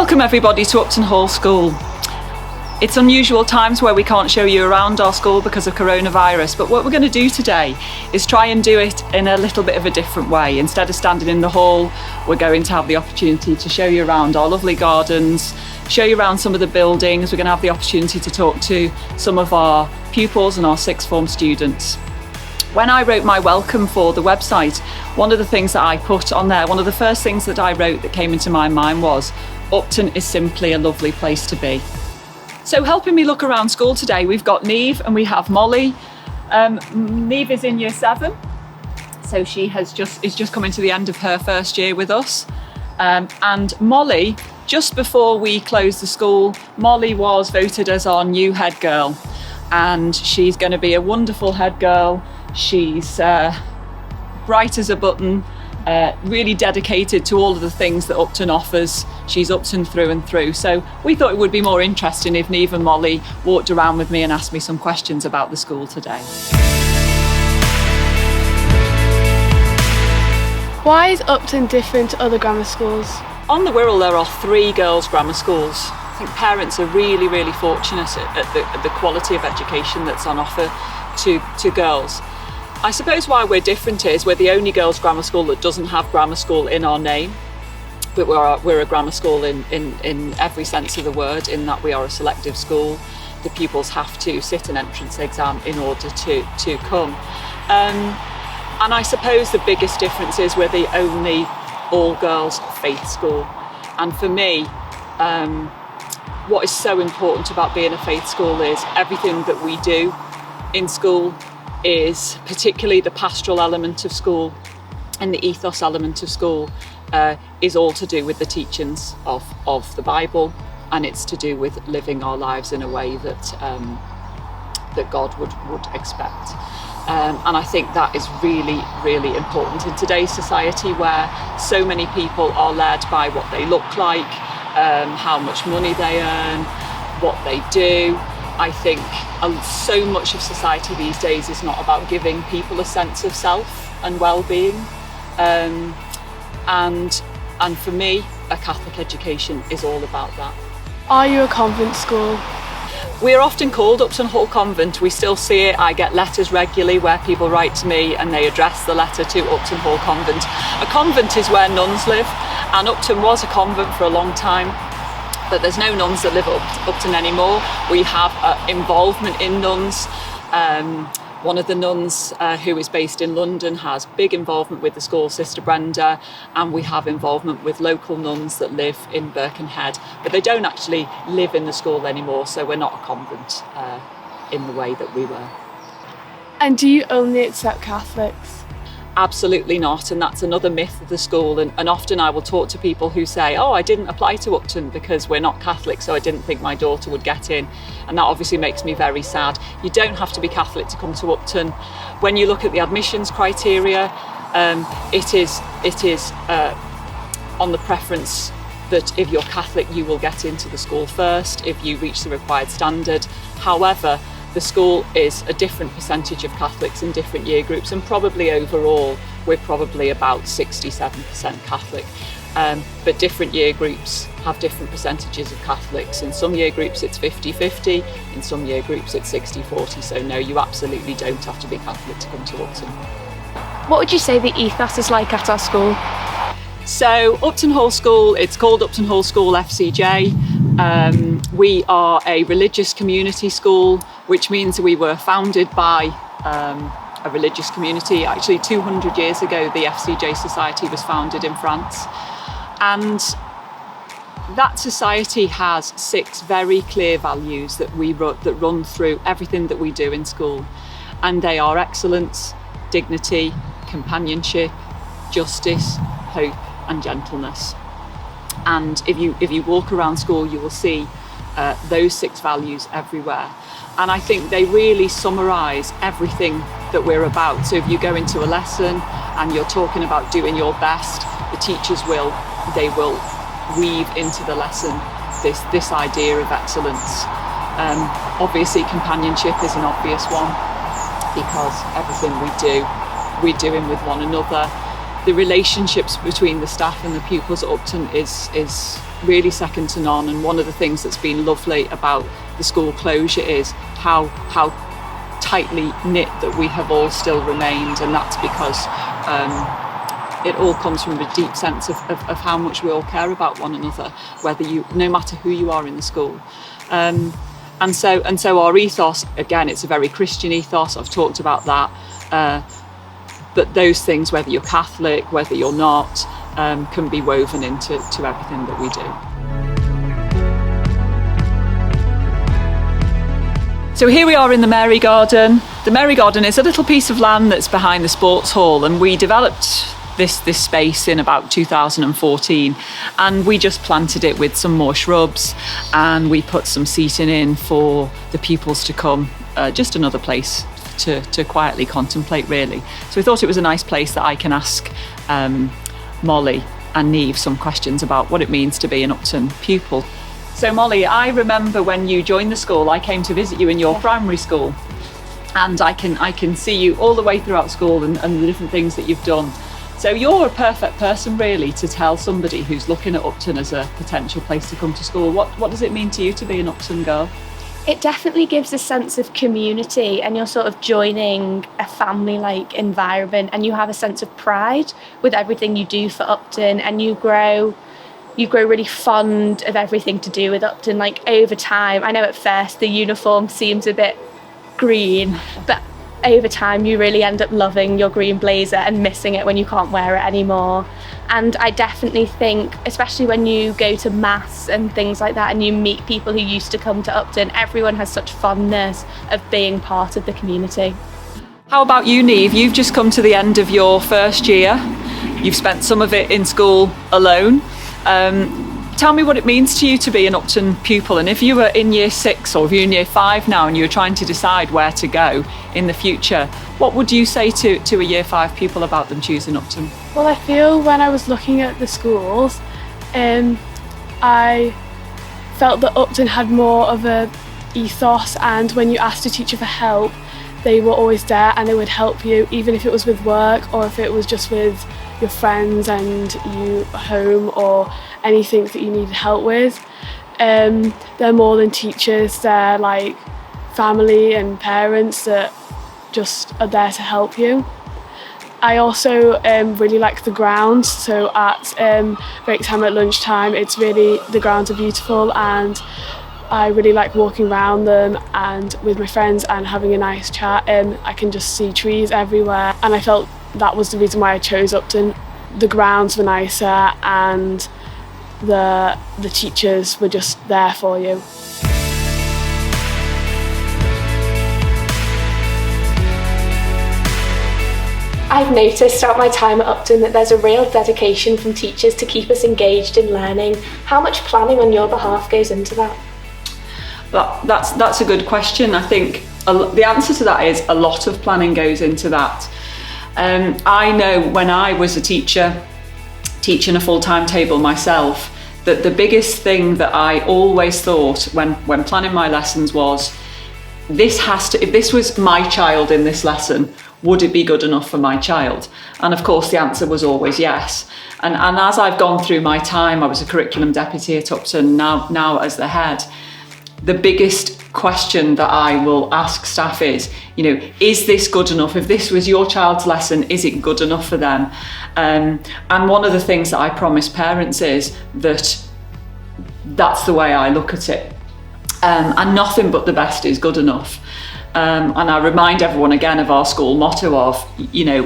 Welcome everybody to Upton Hall School. It's unusual times where we can't show you around our school because of coronavirus, but what we're going to do today is try and do it in a little bit of a different way. Instead of standing in the hall, we're going to have the opportunity to show you around our lovely gardens, show you around some of the buildings. We're going to have the opportunity to talk to some of our pupils and our sixth form students. When I wrote my welcome for the website, one of the things that I put on there, one of the first things that I wrote that came into my mind was, Upton is simply a lovely place to be. So helping me look around school today, we've got Neve and we have Molly. Neve is in year 7, so she is just coming to the end of her first year with us. And Molly, just before we closed the school, Molly was voted as our new head girl, and she's going to be a wonderful head girl. She's bright as a button, really dedicated to all of the things that Upton offers. She's Upton through and through. So we thought it would be more interesting if Neve and Molly walked around with me and asked me some questions about the school today. Why is Upton different to other grammar schools? On the Wirral there are 3 girls' grammar schools. I think parents are really, really fortunate at the quality of education that's on offer to girls. I suppose why we're different is we're the only girls' grammar school that doesn't have grammar school in our name, but we're a grammar school in every sense of the word, in that we are a selective school. The pupils have to sit an entrance exam in order to come. And I suppose the biggest difference is we're the only all-girls faith school. And for me, what is so important about being a faith school is everything that we do in school is, particularly the pastoral element of school and the ethos element of school, is all to do with the teachings of the Bible, and it's to do with living our lives in a way that God would expect. And I think that is really, really important in today's society, where so many people are led by what they look like, how much money they earn, what they do. I think so much of society these days is not about giving people a sense of self and well-being. And for me, a Catholic education is all about that. Are you a convent school? We are often called Upton Hall Convent. We still see it. I get letters regularly where people write to me and they address the letter to Upton Hall Convent. A convent is where nuns live, and Upton was a convent for a long time. But there's no nuns that live at Upton anymore. We have involvement in nuns. One of the nuns who is based in London has big involvement with the school, Sister Brenda, and we have involvement with local nuns that live in Birkenhead, but they don't actually live in the school anymore, so we're not a convent in the way that we were. And do you only accept Catholics? Absolutely not, and that's another myth of the school, and often I will talk to people who say, oh, I didn't apply to Upton because we're not Catholic, so I didn't think my daughter would get in, and that obviously makes me very sad. You don't have to be Catholic to come to Upton. When you look at the admissions criteria, it is on the preference that if you're Catholic you will get into the school first if you reach the required standard. However, the school is a different percentage of Catholics in different year groups, and probably overall we're probably about 67% Catholic. But different year groups have different percentages of Catholics. In some year groups it's 50-50, in some year groups it's 60-40, so no, you absolutely don't have to be Catholic to come to Upton. What would you say the ethos is like at our school? So Upton Hall School, it's called Upton Hall School FCJ. We are a religious community school, which means we were founded by a religious community. Actually, 200 years ago, the FCJ Society was founded in France. And that society has 6 very clear values that run through everything that we do in school. And they are excellence, dignity, companionship, justice, hope, and gentleness. And if you walk around school, you will see those 6 values everywhere. And I think they really summarise everything that we're about. So if you go into a lesson and you're talking about doing your best, the teachers will weave into the lesson this idea of excellence. Obviously companionship is an obvious one, because everything we do, we're doing with one another. the relationships between the staff and the pupils at Upton is really second to none. And one of the things that's been lovely about the school closure is how tightly knit that we have all still remained, and that's because it all comes from a deep sense of how much we all care about one another, no matter who you are in the school. And so our ethos, again, it's a very Christian ethos. I've talked about that. But those things, whether you're Catholic, whether you're not, can be woven into everything that we do. So here we are in the Mary Garden. The Mary Garden is a little piece of land that's behind the sports hall, and we developed this space in about 2014, and we just planted it with some more shrubs, and we put some seating in for the pupils to come, just another place to quietly contemplate, really. So we thought it was a nice place that I can ask Molly and Neve some questions about what it means to be an Upton pupil. So Molly, I remember when you joined the school, I came to visit you in your primary school, and I can see you all the way throughout school and the different things that you've done. So you're a perfect person, really, to tell somebody who's looking at Upton as a potential place to come to school. What does it mean to you to be an Upton girl? It definitely gives a sense of community, and you're sort of joining a family-like environment, and you have a sense of pride with everything you do for Upton, and you grow really fond of everything to do with Upton. Like, over time, I know at first the uniform seems a bit green, but over time you really end up loving your green blazer and missing it when you can't wear it anymore. And I definitely think, especially when you go to mass and things like that and you meet people who used to come to Upton, everyone has such fondness of being part of the community. How about you, Neve? You've just come to the end of your first year. You've spent some of it in school alone. Tell me what it means to you to be an Upton pupil, and if you were in year 6 or if you're in year 5 now and you were trying to decide where to go in the future, what would you say to a year 5 pupil about them choosing Upton? Well, I feel when I was looking at the schools, I felt that Upton had more of a ethos, and when you asked a teacher for help, they were always there and they would help you, even if it was with work or if it was just with your friends and you home or anything that you needed help with. They're more than teachers, they're like family and parents that just are there to help you. I also really like the grounds, so at break time at lunchtime, the grounds are beautiful, and I really like walking around them and with my friends and having a nice chat. I can just see trees everywhere, and I felt that was the reason why I chose Upton. The grounds were nicer and the teachers were just there for you. I've noticed throughout my time at Upton that there's a real dedication from teachers to keep us engaged in learning. How much planning on your behalf goes into that? That's a good question. I think the answer to that is a lot of planning goes into that. I know when I was a teacher, teaching a full timetable myself, that the biggest thing that I always thought when planning my lessons was, if this was my child in this lesson, would it be good enough for my child? And of course the answer was always yes. And as I've gone through my time, I was a curriculum deputy at Upton, now as the head, the biggest question that I will ask staff is, is this good enough? If this was your child's lesson, is it good enough for them? And one of the things that I promise parents is that that's the way I look at it. And nothing but the best is good enough. And I remind everyone again of our school motto of,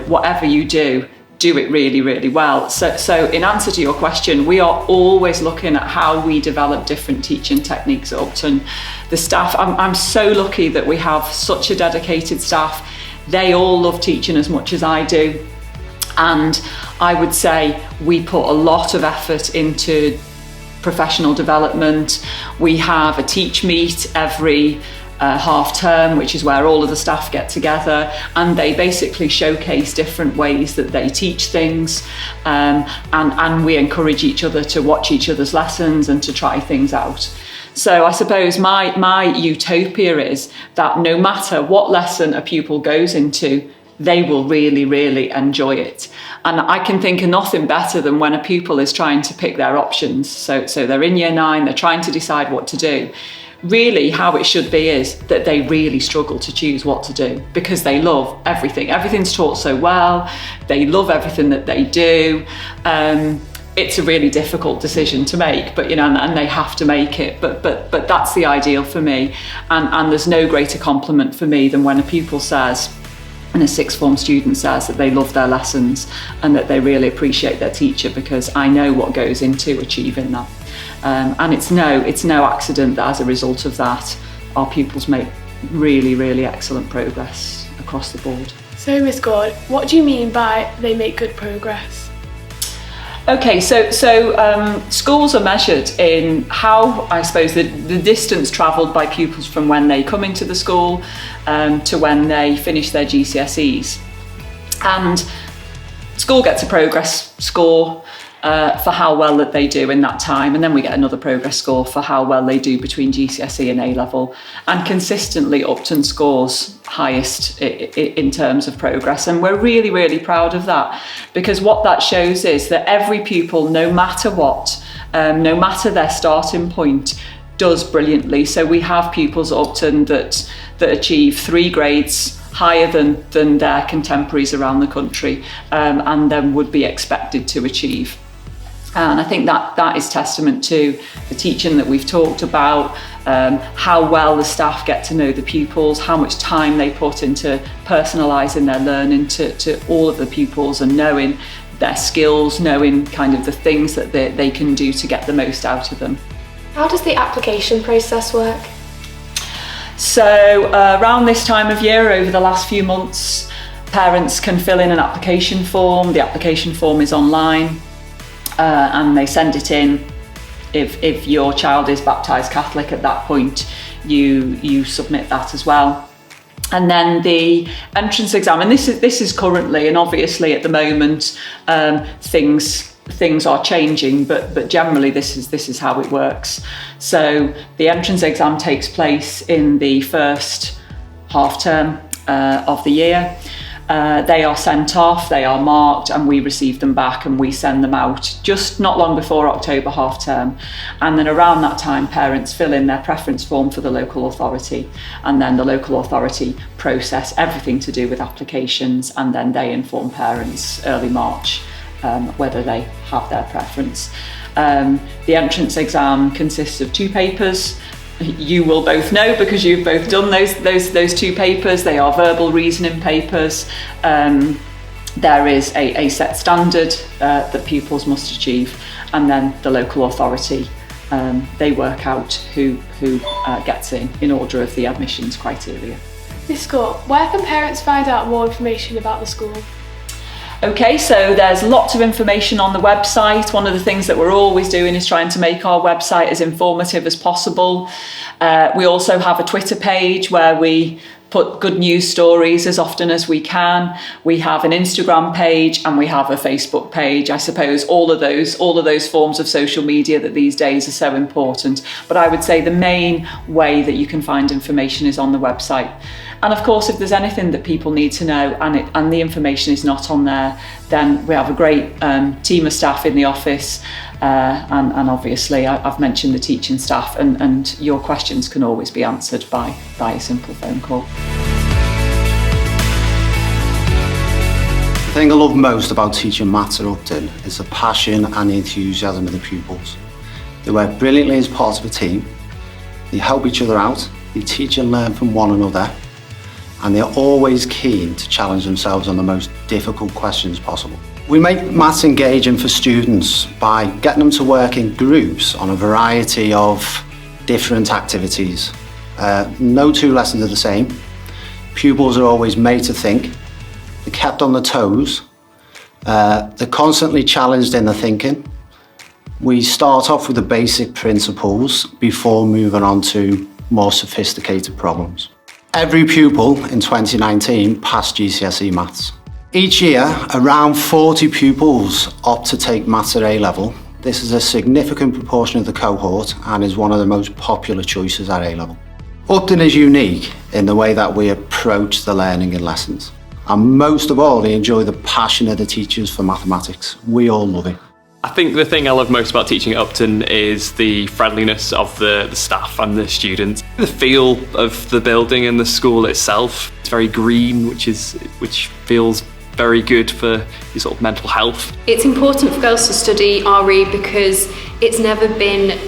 whatever you do it really, really well. So in answer to your question, we are always looking at how we develop different teaching techniques at Upton. The staff, I'm so lucky that we have such a dedicated staff. They all love teaching as much as I do. And I would say we put a lot of effort into professional development. We have a teach meet every half term, which is where all of the staff get together, and they basically showcase different ways that they teach things, and we encourage each other to watch each other's lessons and to try things out. So I suppose my utopia is that no matter what lesson a pupil goes into, they will really, really enjoy it. And I can think of nothing better than when a pupil is trying to pick their options. So they're in year 9, they're trying to decide what to do. Really, how it should be is that they really struggle to choose what to do, because they love everything. Everything's taught so well. They love everything that they do. It's a really difficult decision to make, but and they have to make it. But that's the ideal for me. And there's no greater compliment for me than when a pupil says, and a sixth form student says, that they love their lessons and that they really appreciate their teacher, because I know what goes into achieving that. And it's no accident that as a result of that, our pupils make really, really excellent progress across the board. So Miss Gaunt, what do you mean by they make good progress? Okay, so schools are measured in how, I suppose, the distance travelled by pupils from when they come into the school to when they finish their GCSEs. And school gets a progress score for how well that they do in that time, and then we get another progress score for how well they do between GCSE and A-level. And consistently Upton scores highest in terms of progress, and we're really, really proud of that, because what that shows is that every pupil, no matter what, no matter their starting point, does brilliantly. So we have pupils at Upton that achieve 3 grades higher than their contemporaries around the country, and then would be expected to achieve. And I think that is testament to the teaching that we've talked about, how well the staff get to know the pupils, how much time they put into personalising their learning to all of the pupils, and knowing their skills, knowing kind of the things that they can do to get the most out of them. How does the application process work? So around this time of year, over the last few months, parents can fill in an application form. The application form is online. And they send it in. If your child is baptised Catholic at that point, you submit that as well. And then the entrance exam, and this is currently, and obviously at the moment, things are changing, but generally this is how it works. So the entrance exam takes place in the first half term of the year. They are sent off, they are marked, and we receive them back and we send them out just not long before October half term. And then around that time, parents fill in their preference form for the local authority, and then the local authority process everything to do with applications, and then they inform parents early March whether they have their preference. The entrance exam consists of 2 papers. You will both know, because you've both done those 2 papers. They are verbal reasoning papers. There is a set standard that pupils must achieve, and then the local authority, they work out who gets in order of the admissions criteria. Miss Gaunt, where can parents find out more information about the school? Okay, so there's lots of information on the website. One of the things that we're always doing is trying to make our website as informative as possible. We also have a Twitter page where we put good news stories as often as we can. We have an Instagram page and we have a Facebook page. I suppose all of those forms of social media that these days are so important. But I would say the main way that you can find information is on the website. And of course, if there's anything that people need to know and the information is not on there, then we have a great team of staff in the office. And obviously I've mentioned the teaching staff, and your questions can always be answered by a simple phone call. The thing I love most about teaching maths at Upton is the passion and the enthusiasm of the pupils. They work brilliantly as part of a team, they help each other out, they teach and learn from one another, and they're always keen to challenge themselves on the most difficult questions possible. We make maths engaging for students by getting them to work in groups on a variety of different activities. No 2 lessons are the same. Pupils are always made to think, they're kept on their toes, they're constantly challenged in their thinking. We start off with the basic principles before moving on to more sophisticated problems. Every pupil in 2019 passed GCSE maths. Each year, around 40 pupils opt to take maths at A-level. This is a significant proportion of the cohort and is one of the most popular choices at A-level. Upton is unique in the way that we approach the learning in lessons. And most of all, they enjoy the passion of the teachers for mathematics. We all love it. I think the thing I love most about teaching at Upton is the friendliness of the staff and the students. The feel of the building and the school itself. It's very green, which feels very good for your sort of mental health. It's important for girls to study RE because it's never been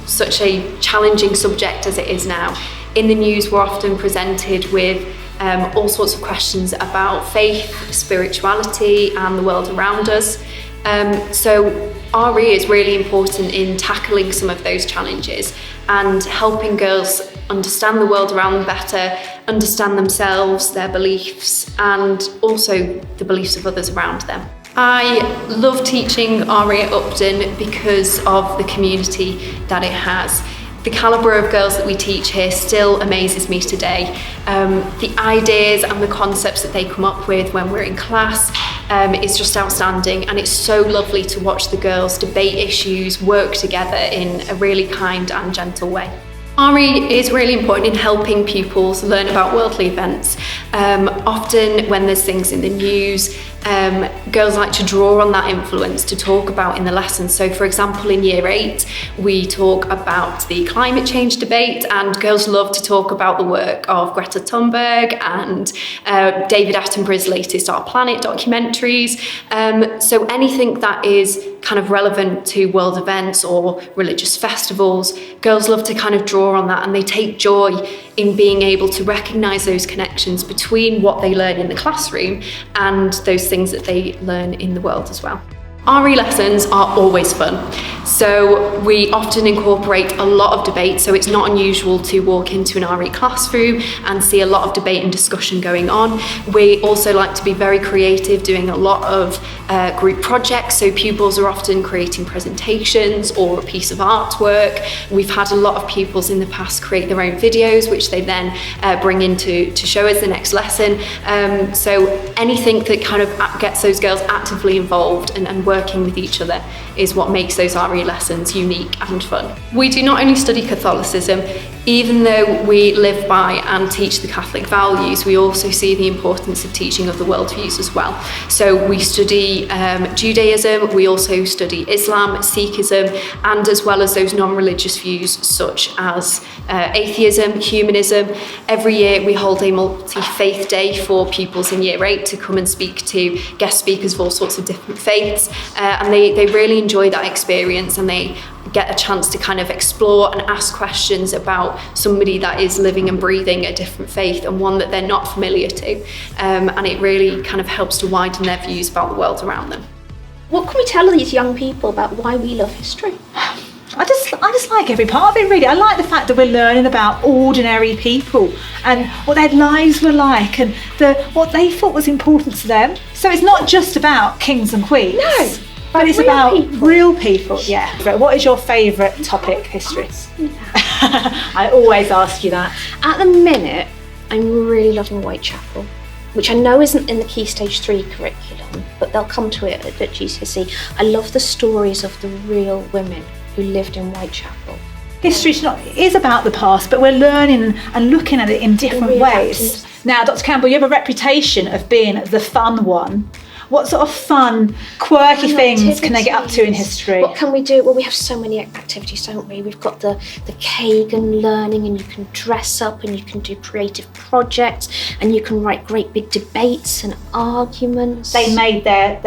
such a challenging subject as it is now. In the news, we're often presented with all sorts of questions about faith, spirituality, and the world around us. So RE is really important in tackling some of those challenges and helping girls understand the world around them better, understand themselves, their beliefs, and also the beliefs of others around them. I love teaching RE at Upton because of the community that it has. The calibre of girls that we teach here still amazes me today. The ideas and the concepts that they come up with when we're in class is just outstanding, and it's so lovely to watch the girls debate issues, work together in a really kind and gentle way. RE is really important in helping pupils learn about worldly events. Often when there's things in the news, girls like to draw on that influence to talk about in the lessons. So for example, in Year 8, we talk about the climate change debate, and girls love to talk about the work of Greta Thunberg and David Attenborough's latest Our Planet documentaries. So anything that is kind of relevant to world events or religious festivals, girls love to kind of draw on that, and they take joy in being able to recognise those connections between what they learn in the classroom and those things that they learn in the world as well. RE lessons are always fun. So we often incorporate a lot of debate, so it's not unusual to walk into an RE classroom and see a lot of debate and discussion going on. We also like to be very creative, doing a lot of group projects, so pupils are often creating presentations or a piece of artwork. We've had a lot of pupils in the past create their own videos, which they then bring in to show us the next lesson. So anything that kind of gets those girls actively involved and working with each other is what makes those RE lessons unique and fun. We do not only study Catholicism, even though we live by and teach the Catholic values, we also see the importance of teaching other worldviews as well. So we study Judaism, we also study Islam, Sikhism, and as well as those non-religious views such as atheism, humanism. Every year we hold a multi-faith day for pupils in Year 8 to come and speak to guest speakers of all sorts of different faiths, and they really enjoy that experience, and they get a chance to kind of explore and ask questions about somebody that is living and breathing a different faith and one that they're not familiar to, and it really kind of helps to widen their views about the world around them. What can we tell these young people about why we love history? I just like every part of it, really. I like the fact that we're learning about ordinary people and what their lives were like and what they thought was important to them. So it's not just about kings and queens. No. But it's about real people, yeah. What is your favourite topic, history? I always ask you that. At the minute, I'm really loving Whitechapel, which I know isn't in the Key Stage 3 curriculum, but they'll come to it at GCSE. I love the stories of the real women who lived in Whitechapel. History is about the past, but we're learning and looking at it in different ways. Now, Dr. Campbell, you have a reputation of being the fun one. What sort of fun, quirky things can they get up to in history? What can we do? Well, we have so many activities, don't we? We've got the Kagan learning, and you can dress up and you can do creative projects and you can write great big debates and arguments. They made their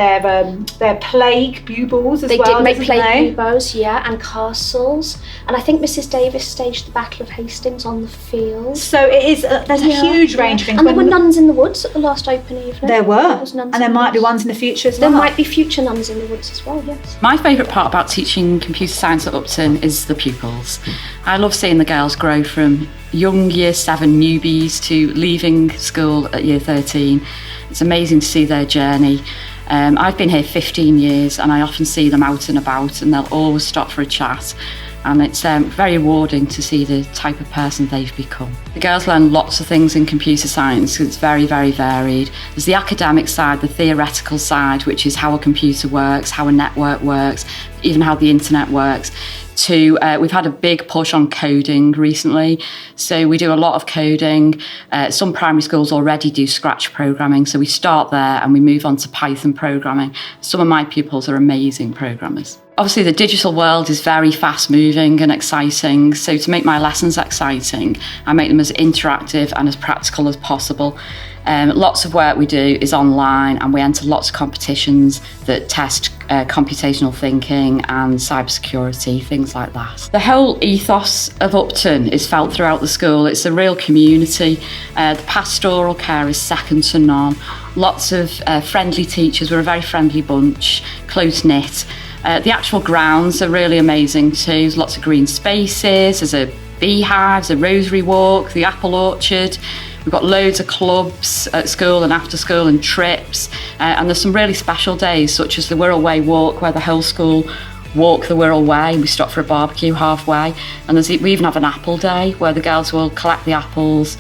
plague bubles as well. They did make plague bubles, yeah, and castles. And I think Mrs. Davis staged the Battle of Hastings on the field. So it is. There's a huge range of things. And there were nuns in the woods at the last open evening. There were, and there might be ones in the future as well. There might be future nuns in the woods as well, yes. My favourite part about teaching computer science at Upton is the pupils. I love seeing the girls grow from young Year 7 newbies to leaving school at Year 13. It's amazing to see their journey. I've been here 15 years and I often see them out and about, and they'll always stop for a chat. and it's very rewarding to see the type of person they've become. The girls learn lots of things in computer science. It's very, very varied. There's the academic side, the theoretical side, which is how a computer works, how a network works, even how the internet works. We've had a big push on coding recently, so we do a lot of coding. Some primary schools already do Scratch programming, so we start there and we move on to Python programming. Some of my pupils are amazing programmers. Obviously, the digital world is very fast moving and exciting, so to make my lessons exciting, I make them as interactive and as practical as possible. Lots of work we do is online, and we enter lots of competitions that test computational thinking and cybersecurity, things like that. The whole ethos of Upton is felt throughout the school. It's a real community. The pastoral care is second to none. Lots of friendly teachers. We're a very friendly bunch, close-knit. The actual grounds are really amazing too. There's lots of green spaces, there's a beehive, there's a rosary walk, the apple orchard. We've got loads of clubs at school and after school and trips. And there's some really special days, such as the Wirral Way walk, where the whole school walk the Wirral Way. We stop for a barbecue halfway. And we even have an apple day, where the girls will collect the apples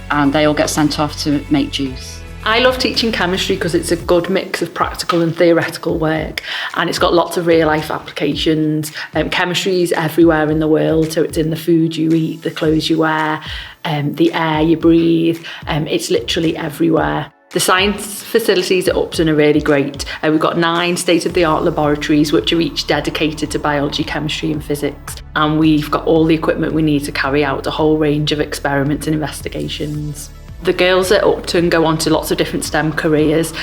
and they all get sent off to make juice. I love teaching chemistry because it's a good mix of practical and theoretical work, and it's got lots of real life applications. Chemistry is everywhere in the world, so it's in the food you eat, the clothes you wear, the air you breathe. It's literally everywhere. The science facilities at Upton are really great. We've got 9 state-of-the-art laboratories which are each dedicated to biology, chemistry and physics. And we've got all the equipment we need to carry out a whole range of experiments and investigations. The girls at Upton go on to lots of different STEM careers.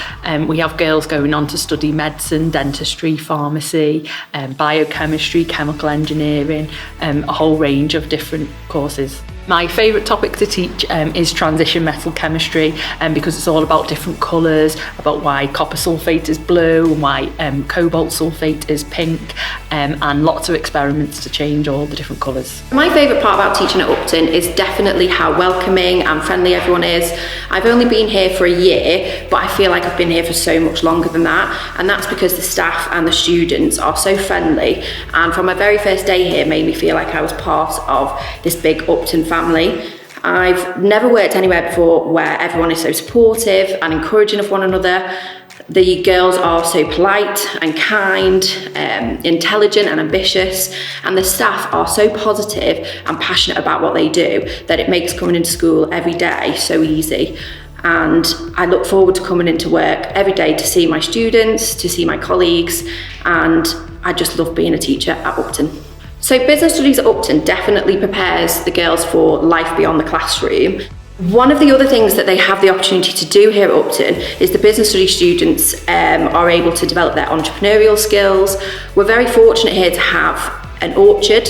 We have girls going on to study medicine, dentistry, pharmacy, biochemistry, chemical engineering, a whole range of different courses. My favourite topic to teach is transition metal chemistry, because it's all about different colours, about why copper sulphate is blue and why cobalt sulphate is pink, and lots of experiments to change all the different colours. My favourite part about teaching at Upton is definitely how welcoming and friendly everyone is. I've only been here for a year, but I feel like I've been here for so much longer than that, and that's because the staff and the students are so friendly, and from my very first day here made me feel like I was part of this big Upton family. I've never worked anywhere before where everyone is so supportive and encouraging of one another. The girls are so polite and kind, intelligent and ambitious, and the staff are so positive and passionate about what they do that it makes coming into school every day so easy. And I look forward to coming into work every day to see my students, to see my colleagues, and I just love being a teacher at Upton. So business studies at Upton definitely prepares the girls for life beyond the classroom. One of the other things that they have the opportunity to do here at Upton is the business studies students are able to develop their entrepreneurial skills. We're very fortunate here to have an orchard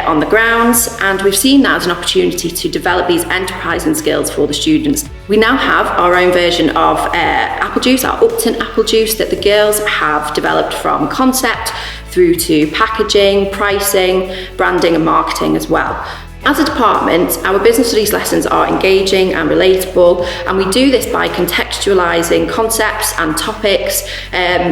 on the grounds, and we've seen that as an opportunity to develop these enterprising skills for the students. We now have our own version of apple juice, our Upton apple juice, that the girls have developed from concept through to packaging, pricing, branding and marketing as well. As a department, our business studies lessons are engaging and relatable, and we do this by contextualising concepts and topics,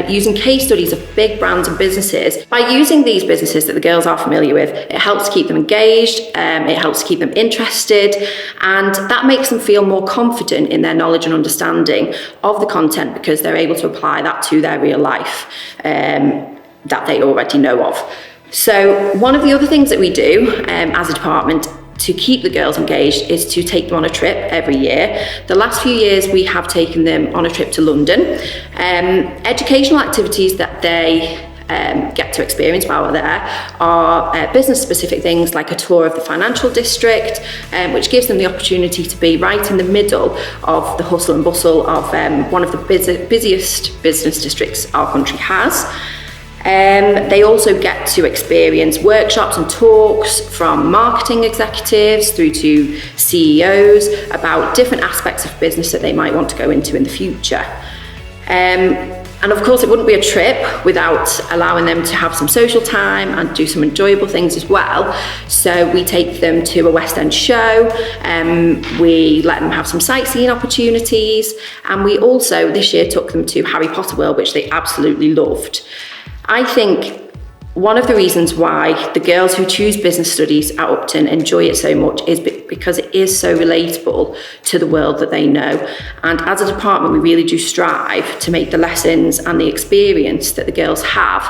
using case studies of big brands and businesses. By using these businesses that the girls are familiar with, it helps keep them engaged, it helps keep them interested, and that makes them feel more confident in their knowledge and understanding of the content, because they're able to apply that to their real life that they already know of. So one of the other things that we do as a department to keep the girls engaged is to take them on a trip every year. The last few years we have taken them on a trip to London. Educational activities that they get to experience while we're there are business specific things like a tour of the financial district, which gives them the opportunity to be right in the middle of the hustle and bustle of one of the busiest business districts our country has. They also get to experience workshops and talks from marketing executives through to CEOs about different aspects of business that they might want to go into in the future. And of course, it wouldn't be a trip without allowing them to have some social time and do some enjoyable things as well. So we take them to a West End show, we let them have some sightseeing opportunities, and we also this year took them to Harry Potter World, which they absolutely loved. I think One of the reasons why the girls who choose business studies at Upton enjoy it so much is because it is so relatable to the world that they know. And as a department, we really do strive to make the lessons and the experience that the girls have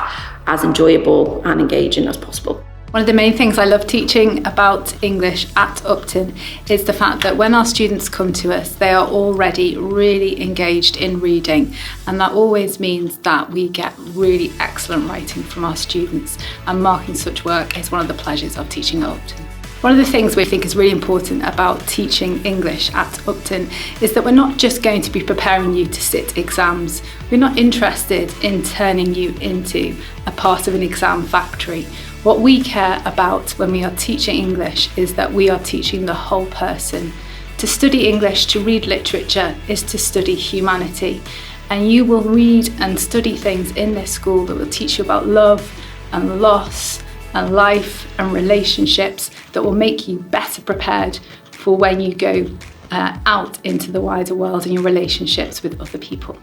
as enjoyable and engaging as possible. One of the main things I love teaching about English at Upton is the fact that when our students come to us, they are already really engaged in reading, and that always means that we get really excellent writing from our students, and marking such work is one of the pleasures of teaching at Upton. One of the things we think is really important about teaching English at Upton is that we're not just going to be preparing you to sit exams. We're not interested in turning you into a part of an exam factory. What we care about when we are teaching English is that we are teaching the whole person. To study English, to read literature, is to study humanity. And you will read and study things in this school that will teach you about love and loss and life and relationships that will make you better prepared for when you go out into the wider world and your relationships with other people.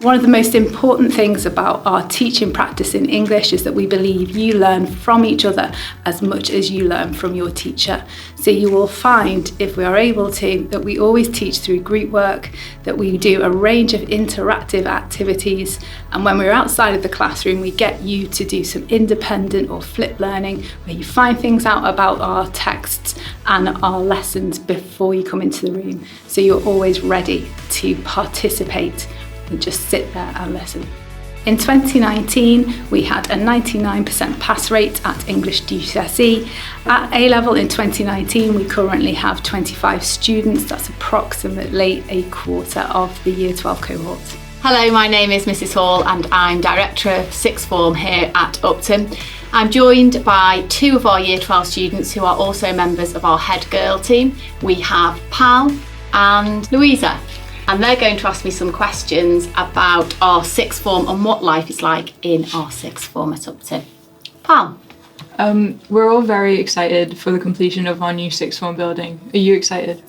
One of the most important things about our teaching practice in English is that we believe you learn from each other as much as you learn from your teacher. So you will find, if we are able to, that we always teach through group work, that we do a range of interactive activities, and when we're outside of the classroom, we get you to do some independent or flip learning, where you find things out about our texts and our lessons before you come into the room. So you're always ready to participate and just sit there and listen. In 2019, we had a 99% pass rate at English GCSE. At A-level in 2019, we currently have 25 students. That's approximately a quarter of the Year 12 cohort. Hello, my name is Mrs Hall and I'm Director of Sixth Form here at Upton. I'm joined by two of our Year 12 students who are also members of our head girl team. We have Pal and Louisa. And they're going to ask me some questions about our sixth form and what life is like in our sixth form at Upton. Pal? We're all very excited for the completion of our new sixth form building. Are you excited?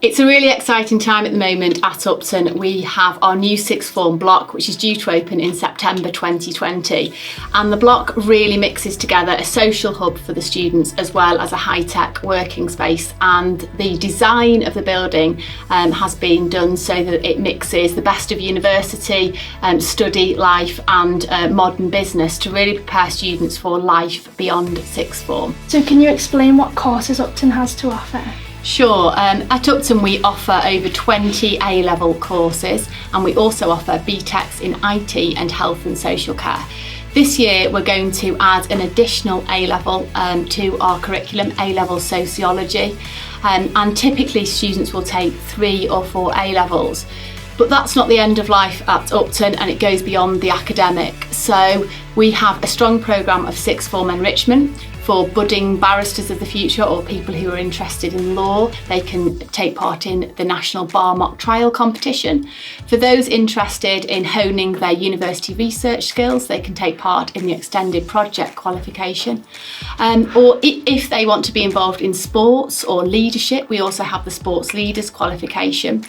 It's a really exciting time at the moment at Upton. We have our new sixth form block, which is due to open in September 2020. And the block really mixes together a social hub for the students as well as a high-tech working space. And the design of the building has been done so that it mixes the best of university, study, life and modern business to really prepare students for life beyond sixth form. So can you explain what courses Upton has to offer? Sure, at Upton we offer over 20 A-level courses and we also offer BTECs in IT and health and social care. This year we're going to add an additional A-level to our curriculum, A-level sociology, and typically students will take 3 or 4 A-levels. But that's not the end of life at Upton and it goes beyond the academic. So we have a strong programme of sixth form enrichment for budding barristers of the future or people who are interested in law. They can take part in the National Bar Mock Trial competition. For those interested in honing their university research skills, they can take part in the extended project qualification. Or if they want to be involved in sports or leadership, we also have the sports leaders qualification.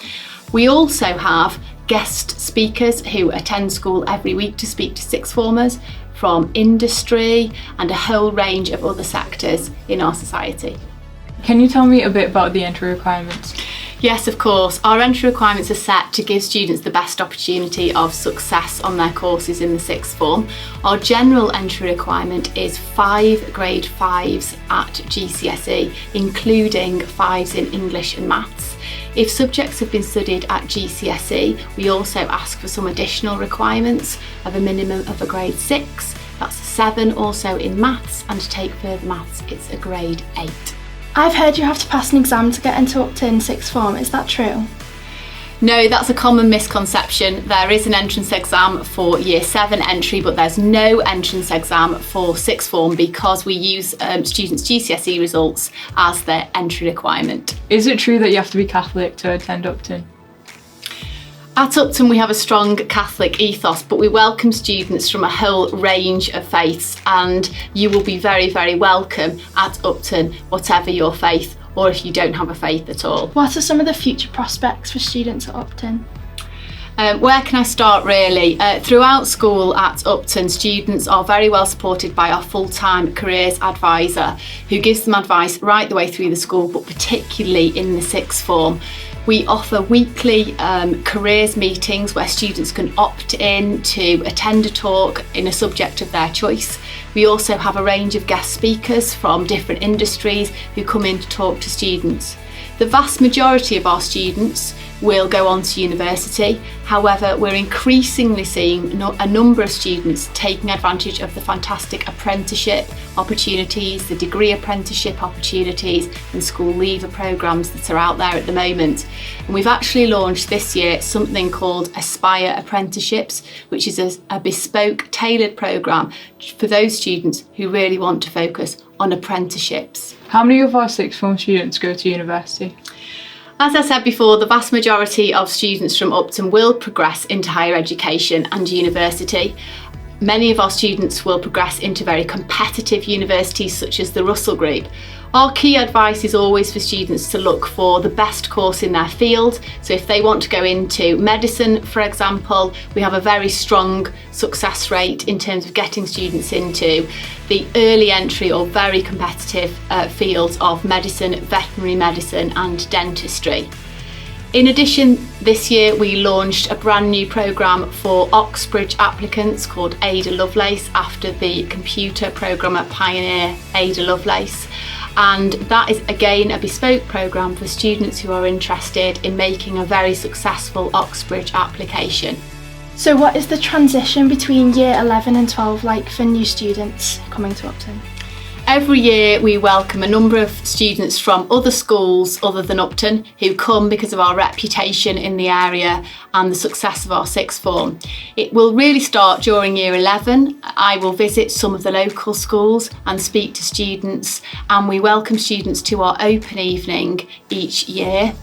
We also have guest speakers who attend school every week to speak to sixth formers from industry and a whole range of other sectors in our society. Can you tell me a bit about the entry requirements? Yes, of course. Our entry requirements are set to give students the best opportunity of success on their courses in the sixth form. Our general entry requirement is 5 grade 5s at GCSE, including 5s in English and maths. If subjects have been studied at GCSE, we also ask for some additional requirements of a minimum of a grade 6, that's a 7 also in maths, and to take further maths it's a grade 8. I've heard you have to pass an exam to get into Upton sixth form, is that true? No, that's a common misconception. There is an entrance exam for Year 7 entry, but there's no entrance exam for sixth form because we use students' GCSE results as their entry requirement. Is it true that you have to be Catholic to attend Upton? At Upton we have a strong Catholic ethos, but we welcome students from a whole range of faiths, and you will be very, very welcome at Upton, whatever your faith, or if you don't have a faith at all. What are some of the future prospects for students at Upton? Where can I start really? Throughout school at Upton, students are very well supported by our full-time careers advisor who gives them advice right the way through the school, but particularly in the sixth form. We offer weekly careers meetings where students can opt in to attend a talk in a subject of their choice. We also have a range of guest speakers from different industries who come in to talk to students. The vast majority of our students will go on to university. However, we're increasingly seeing a number of students taking advantage of the fantastic apprenticeship opportunities, the degree apprenticeship opportunities and school leaver programmes that are out there at the moment. And we've actually launched this year something called Aspire Apprenticeships, which is a bespoke, tailored programme for those students who really want to focus on apprenticeships. How many of our sixth form students go to university? As I said before, the vast majority of students from Upton will progress into higher education and university. Many of our students will progress into very competitive universities such as the Russell Group. Our key advice is always for students to look for the best course in their field. So if they want to go into medicine, for example, we have a very strong success rate in terms of getting students into the early entry or very competitive fields of medicine, veterinary medicine and dentistry. In addition, this year we launched a brand new programme for Oxbridge applicants called Ada Lovelace after the computer programmer pioneer Ada Lovelace. And that is again a bespoke programme for students who are interested in making a very successful Oxbridge application. So what is the transition between year 11 and 12 like for new students coming to Upton? Every year we welcome a number of students from other schools other than Upton who come because of our reputation in the area and the success of our sixth form. It will really start during year 11. I will visit some of the local schools and speak to students, and we welcome students to our open evening each year.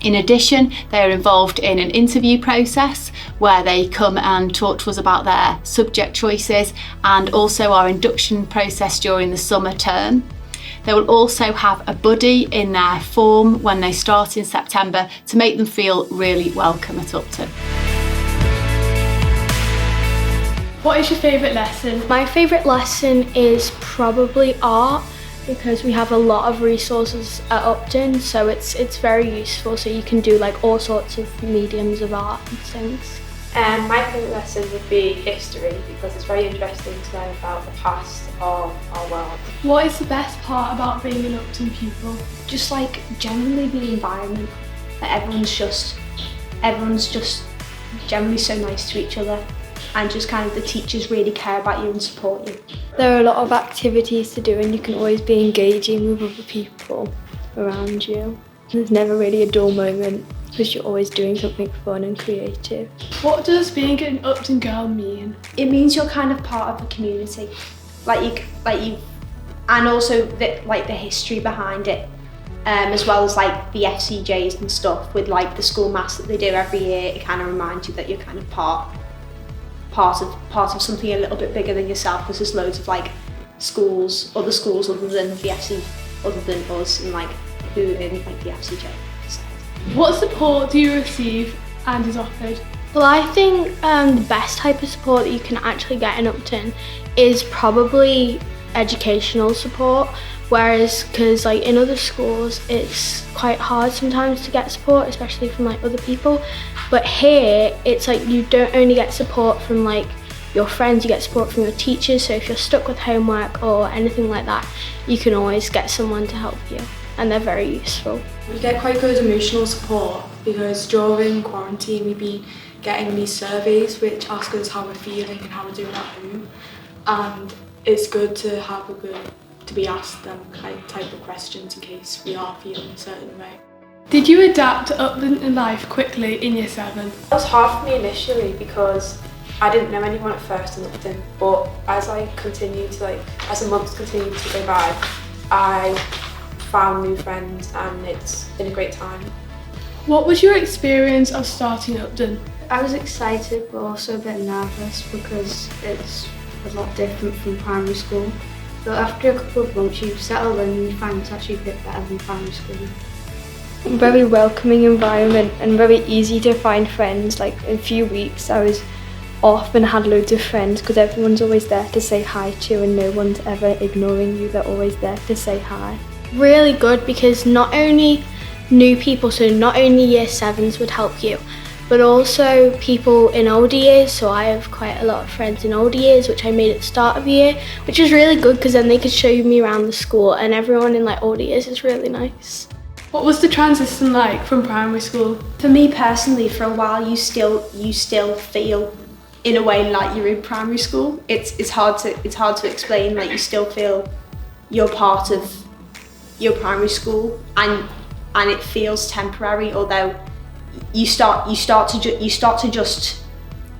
In addition, they are involved in an interview process where they come and talk to us about their subject choices, and also our induction process during the summer term. They will also have a buddy in their form when they start in September to make them feel really welcome at Upton. What is your favourite lesson? My favourite lesson is probably art, because we have a lot of resources at Upton, so it's very useful, so you can do like all sorts of mediums of art and things. My favourite lesson would be history, because it's very interesting to learn about the past of our world. What is the best part about being an Upton pupil? Just like generally the environment, that everyone's just generally so nice to each other, and just kind of the teachers really care about you and support you. There are a lot of activities to do, and you can always be engaging with other people around you. There's never really a dull moment because you're always doing something fun and creative. What does being an Upton girl mean? It means you're kind of part of the community, and also the history behind it, as well as like the FCJs and stuff with like the school mass that they do every year. It kind of reminds you that you're kind of part of something a little bit bigger than yourself, because there's loads of like other schools other than the FC, other than us, and like who in like the FCJ. What support do you receive and is offered? Well, I think the best type of support that you can actually get in Upton is probably educational support, whereas because like in other schools it's quite hard sometimes to get support, especially from like other people. But here it's like you don't only get support from like your friends, you get support from your teachers. So if you're stuck with homework or anything like that, you can always get someone to help you, and they're very useful. We get quite good emotional support because during quarantine we've been getting these surveys which ask us how we're feeling and how we're doing at home, and it's good to be asked them type of questions in case we are feeling a certain way. Did you adapt to Upton life quickly in year 7? It was hard for me initially because I didn't know anyone at first in Upton, but as the months continued to go by, I found new friends and it's been a great time. What was your experience of starting Upton? I was excited but also a bit nervous because it's a lot different from primary school. But after a couple of months you settle in and you find it's actually a bit better than primary school. Very welcoming environment and very easy to find friends. Like in a few weeks I was off and had loads of friends because everyone's always there to say hi to and no one's ever ignoring you, they're always there to say hi. Really good because not only new people, so not only year 7s would help you, but also people in older years. So I have quite a lot of friends in older years, which I made at the start of the year, which is really good because then they could show me around the school, and everyone in like older years is really nice. What was the transition like from primary school? For me personally, for a while you still feel in a way like you're in primary school. It's hard to explain. Like you still feel you're part of your primary school, and it feels temporary. Although you start to just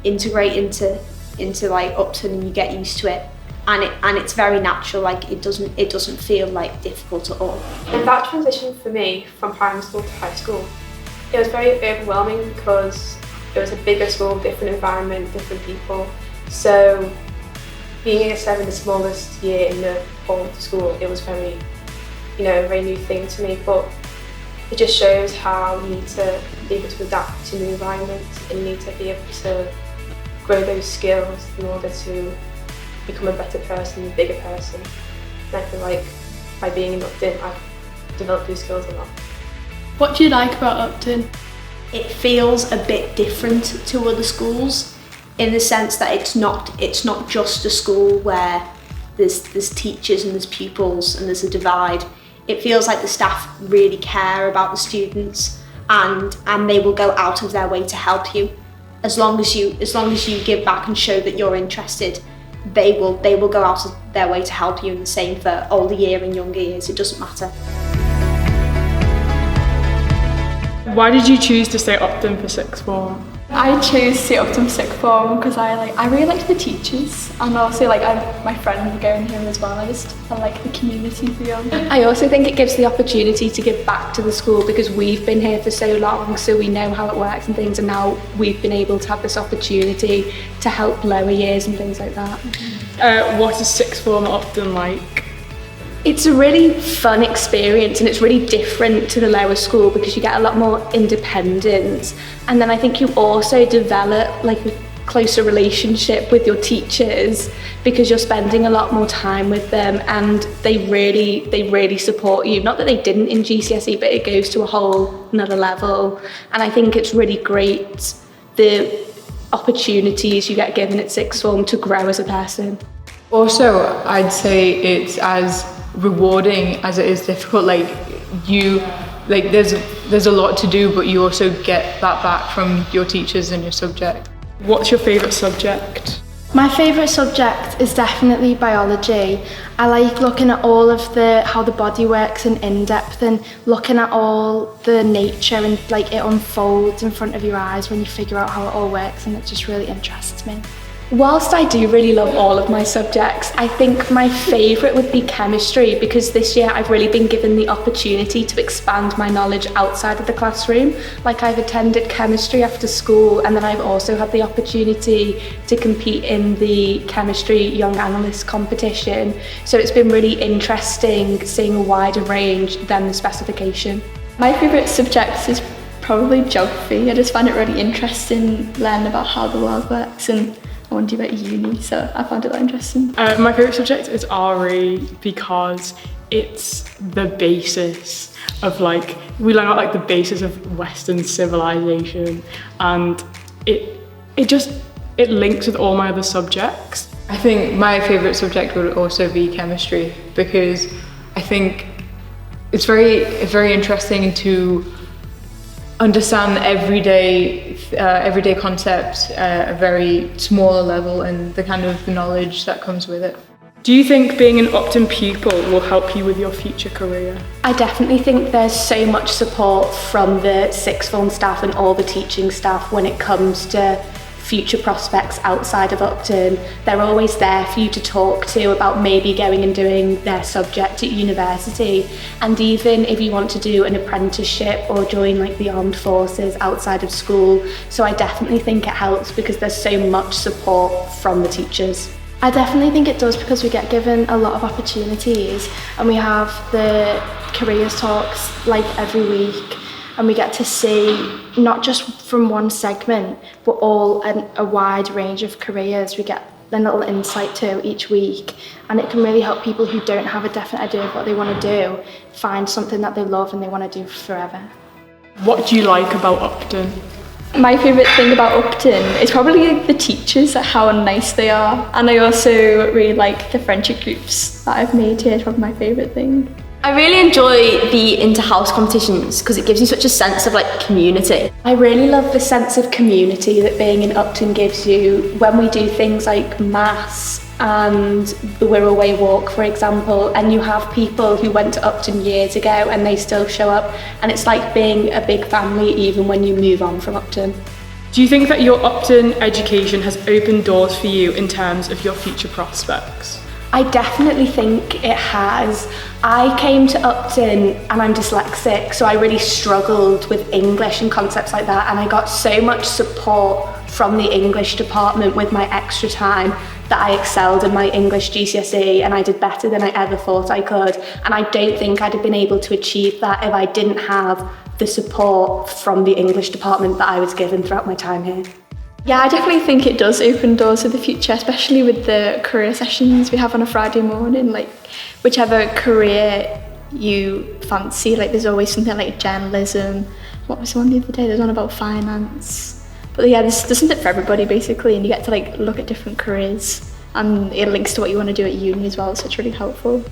integrate into like Upton, and you get used to it. And it's very natural. Like it doesn't feel like difficult at all. And that transition for me from primary school to high school, it was very overwhelming because it was a bigger school, different environment, different people. So being in year 7, the smallest year in the whole school, it was very, a very new thing to me. But it just shows how you need to be able to adapt to new environments, and you need to be able to grow those skills in order to become a better person, a bigger person. And I feel like by being in Upton, I've developed those skills a lot. What do you like about Upton? It feels a bit different to other schools in the sense that it's not just a school where there's teachers and there's pupils and there's a divide. It feels like the staff really care about the students, and they will go out of their way to help you. As long as you give back and show that you're interested, they will go out of their way to help you, and the same for older year and younger years, it doesn't matter. Why did you choose to stay at Upton for sixth form? I chose to stay at Upton for sixth form because I really liked the teachers, and also my friends were going here as well. I like the community feel. I also think it gives the opportunity to give back to the school because we've been here for so long, so we know how it works and things, and now we've been able to have this opportunity to help lower years and things like that. What is sixth form at Upton like? It's a really fun experience, and it's really different to the lower school because you get a lot more independence, and then I think you also develop a closer relationship with your teachers because you're spending a lot more time with them, and they really support you. Not that they didn't in GCSE, but it goes to a whole another level, and I think it's really great the opportunities you get given at sixth form to grow as a person. Also, I'd say it's as rewarding as it is difficult. There's a lot to do, but you also get that back from your teachers and your subject. What's your favourite subject? My favourite subject is definitely biology. I like looking at all of how the body works in depth, and looking at all the nature, and it unfolds in front of your eyes when you figure out how it all works, and it just really interests me. Whilst I do really love all of my subjects, I think my favourite would be chemistry because this year I've really been given the opportunity to expand my knowledge outside of the classroom. I've attended chemistry after school, and then I've also had the opportunity to compete in the chemistry young analyst competition. So it's been really interesting seeing a wider range than the specification. My favourite subject is probably geography. I just find it really interesting learning about how the world works, and I want to do about uni, so I found it really interesting. My favourite subject is RE because it's the basis of we learn about the basis of Western civilization, and it links with all my other subjects. I think my favourite subject would also be chemistry because I think it's very interesting to understand everyday concepts at a very smaller level and the kind of knowledge that comes with it. Do you think being an Upton pupil will help you with your future career? I definitely think there's so much support from the sixth form staff and all the teaching staff when it comes to future prospects outside of Upton. They're always there for you to talk to about maybe going and doing their subject at university, and even if you want to do an apprenticeship or join the armed forces outside of school. So I definitely think it helps because there's so much support from the teachers. I definitely think it does because we get given a lot of opportunities, and we have the careers talks every week, and we get to see not just from one segment, but all a wide range of careers. We get a little insight to each week, and it can really help people who don't have a definite idea of what they want to do find something that they love and they want to do forever. What do you like about Upton? My favourite thing about Upton is probably the teachers, how nice they are, and I also really like the friendship groups that I've made here. It's probably my favourite thing. I really enjoy the inter-house competitions because it gives you such a sense of like community. I really love the sense of community that being in Upton gives you when we do things like maths and the Wirral Way walk, for example, and you have people who went to Upton years ago and they still show up, and it's like being a big family even when you move on from Upton. Do you think that your Upton education has opened doors for you in terms of your future prospects? I definitely think it has. I came to Upton and I'm dyslexic, so I really struggled with English and concepts like that, and I got so much support from the English department with my extra time that I excelled in my English GCSE and I did better than I ever thought I could. And I don't think I'd have been able to achieve that if I didn't have the support from the English department that I was given throughout my time here. Yeah, I definitely think it does open doors for the future, especially with the career sessions we have on a Friday morning. Like, whichever career you fancy, like there's always something like journalism. What was the one the other day? There's one about finance. But yeah, there's something for everybody basically, and you get to like look at different careers, and it links to what you want to do at uni as well, so it's really helpful.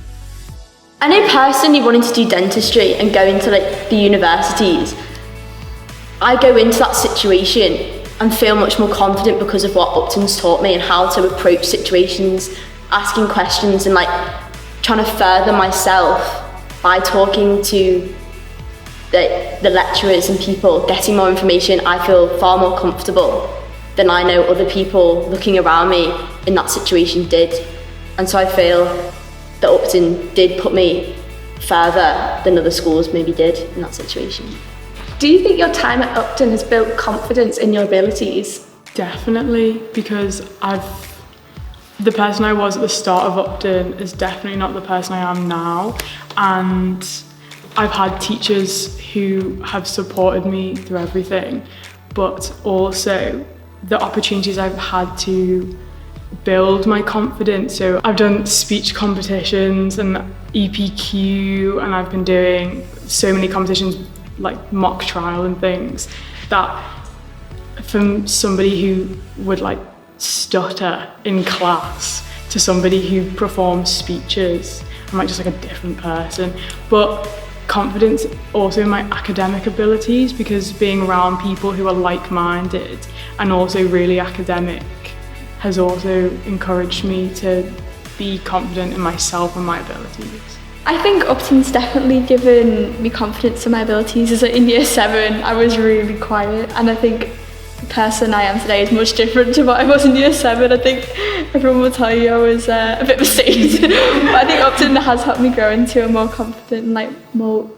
I know personally wanting to do dentistry and go into like the universities, I go into that situation and feel much more confident because of what Upton's taught me and how to approach situations, asking questions and like trying to further myself by talking to the lecturers and people, getting more information. I feel far more comfortable than I know other people looking around me in that situation did. And so I feel that Upton did put me further than other schools maybe did in that situation. Do you think your time at Upton has built confidence in your abilities? Definitely, because the person I was at the start of Upton is definitely not the person I am now, and I've had teachers who have supported me through everything, but also the opportunities I've had to build my confidence. So I've done speech competitions and EPQ, and I've been doing so many competitions like mock trial and things, that from somebody who would like stutter in class to somebody who performs speeches, I'm like just like a different person. But confidence also in my academic abilities, because being around people who are like-minded and also really academic has also encouraged me to be confident in myself and my abilities. I think Upton's definitely given me confidence in my abilities. As in year 7, I was really quiet, and I think the person I am today is much different to what I was in year 7. I think everyone will tell you I was a bit of a seed. But I think Upton has helped me grow into a more confident and like more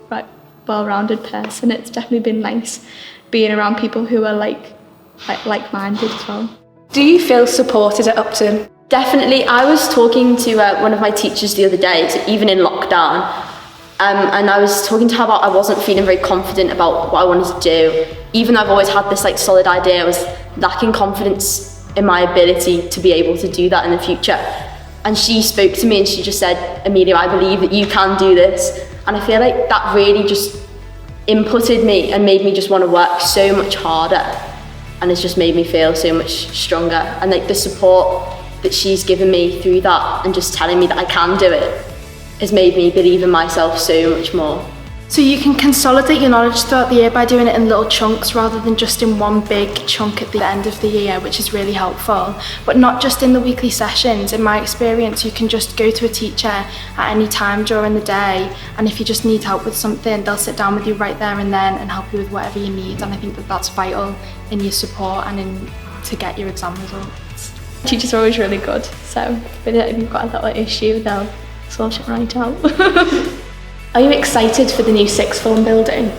well-rounded person. It's definitely been nice being around people who are like-minded as well. Do you feel supported at Upton? Definitely. I was talking to one of my teachers the other day, so even in lockdown, and I was talking to her about I wasn't feeling very confident about what I wanted to do. Even though I've always had this like solid idea, I was lacking confidence in my ability to be able to do that in the future. And she spoke to me and she just said, Amelia, I believe that you can do this. And I feel like that really just inputted me and made me just want to work so much harder. And it's just made me feel so much stronger. And like the support that she's given me through that and just telling me that I can do it has made me believe in myself so much more. So you can consolidate your knowledge throughout the year by doing it in little chunks rather than just in one big chunk at the end of the year, which is really helpful. But not just in the weekly sessions. In my experience, you can just go to a teacher at any time during the day, and if you just need help with something, they'll sit down with you right there and then and help you with whatever you need. And I think that that's vital in your support and to get your exam results. Teachers are always really good, so if you've got a little issue, they'll sort it right out. Are you excited for the new sixth form building?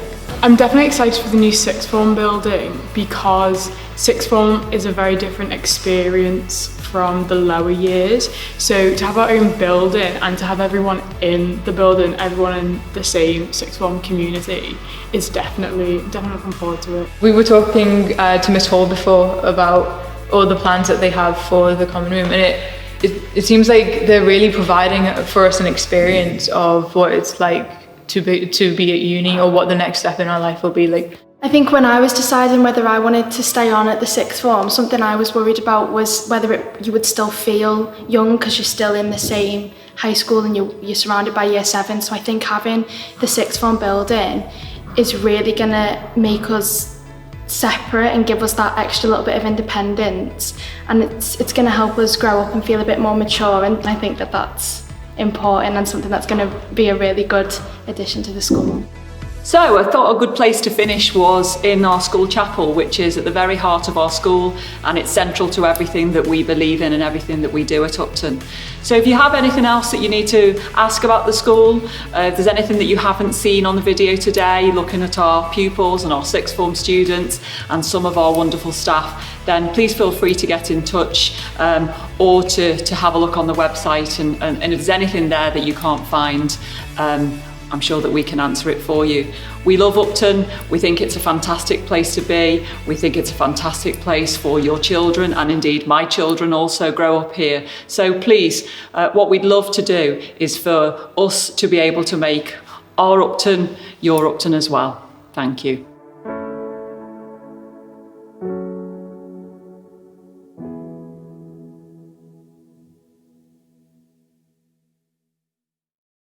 I'm definitely excited for the new sixth form building because sixth form is a very different experience from the lower years. So to have our own building and to have everyone in the building, everyone in the same sixth form community is definitely looking forward to it. We were talking to Miss Hall before about all the plans that they have for the common room, and it seems like they're really providing for us an experience of what it's like to be at uni, or what the next step in our life will be like. I think when I was deciding whether I wanted to stay on at the sixth form, something I was worried about was whether you would still feel young because you're still in the same high school and you're surrounded by year 7. So I think having the sixth form building is really going to make us separate and give us that extra little bit of independence, and it's going to help us grow up and feel a bit more mature, and I think that that's important and something that's going to be a really good addition to the school. So I thought a good place to finish was in our school chapel, which is at the very heart of our school, and it's central to everything that we believe in and everything that we do at Upton. So if you have anything else that you need to ask about the school, if there's anything that you haven't seen on the video today, looking at our pupils and our sixth form students and some of our wonderful staff, then please feel free to get in touch or to have a look on the website, and if there's anything there that you can't find, I'm sure that we can answer it for you. We love Upton. We think it's a fantastic place to be. We think it's a fantastic place for your children, and indeed my children also grow up here. So please, what we'd love to do is for us to be able to make our Upton your Upton as well. Thank you.